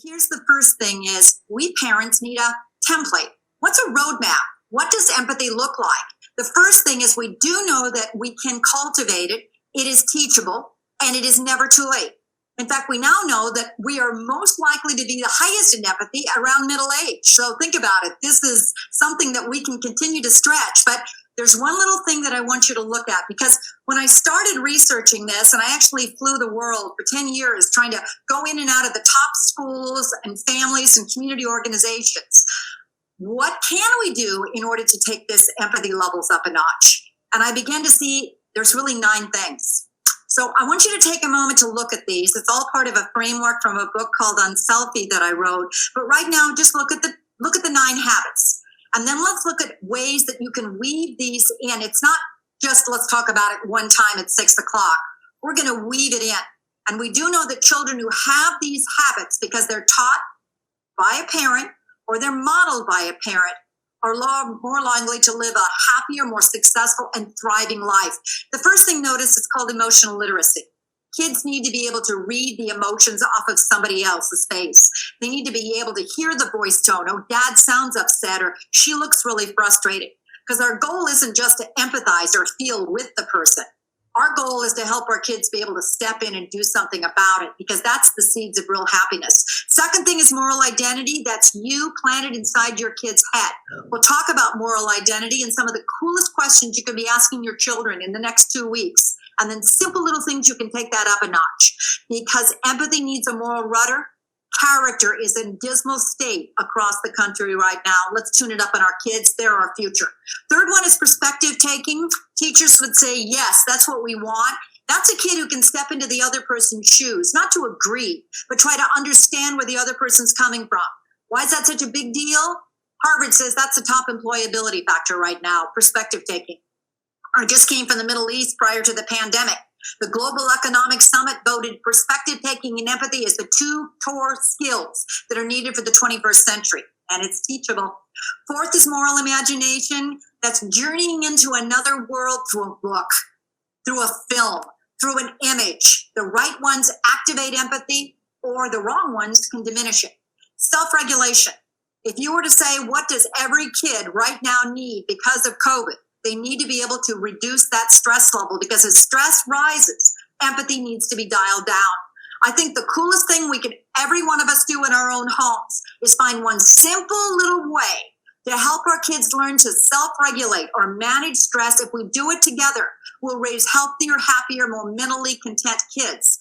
Here's the first thing is we parents need a template. What's a roadmap? What does empathy look like? The first thing is we do know that we can cultivate it. It is teachable and it is never too late. In fact, we now know that we are most likely to be the highest in empathy around middle age. So think about it. This is something that we can continue to stretch. But there's one little thing that I want you to look at, because when I started researching this, and I actually flew the world for 10 years trying to go in and out of the top schools and families and community organizations, what can we do in order to take this empathy levels up a notch? And I began to see there's really 9 things. So I want you to take a moment to look at these. It's all part of a framework from a book called Unselfie that I wrote. But right now, just look at the 9 habits. And then let's look at ways that you can weave these in. It's not just let's talk about it one time at 6 o'clock. We're going to weave it in. And we do know that children who have these habits because they're taught by a parent or they're modeled by a parent are more likely to live a happier, more successful, and thriving life. The first thing notice is called emotional literacy. Kids need to be able to read the emotions off of somebody else's face. They need to be able to hear the voice tone. Oh, dad sounds upset, or she looks really frustrated. Because our goal isn't just to empathize or feel with the person. Our goal is to help our kids be able to step in and do something about it, because that's the seeds of real happiness. Second thing is moral identity. That's you planted inside your kid's head. We'll talk about moral identity and some of the coolest questions you can be asking your children in the next 2 weeks. And then simple little things you can take that up a notch, because empathy needs a moral rudder. Character is in dismal state across the country right now. Let's tune it up on our kids. They're our future. Third one is perspective taking. Teachers would say, yes, that's what we want. That's a kid who can step into the other person's shoes, not to agree, but try to understand where the other person's coming from. Why is that such a big deal? Harvard says that's the top employability factor right now, perspective taking. I just came from the Middle East prior to the pandemic. The Global Economic Summit voted perspective taking and empathy as the 2 core skills that are needed for the 21st century. And it's teachable. Fourth is moral imagination. That's journeying into another world through a book, through a film, through an image. The right ones activate empathy, or the wrong ones can diminish it. Self-regulation. If you were to say, what does every kid right now need because of COVID? They need to be able to reduce that stress level, because as stress rises, empathy needs to be dialed down. I think the coolest thing every one of us do in our own homes is find one simple little way to help our kids learn to self-regulate or manage stress. If we do it together, we'll raise healthier, happier, more mentally content kids.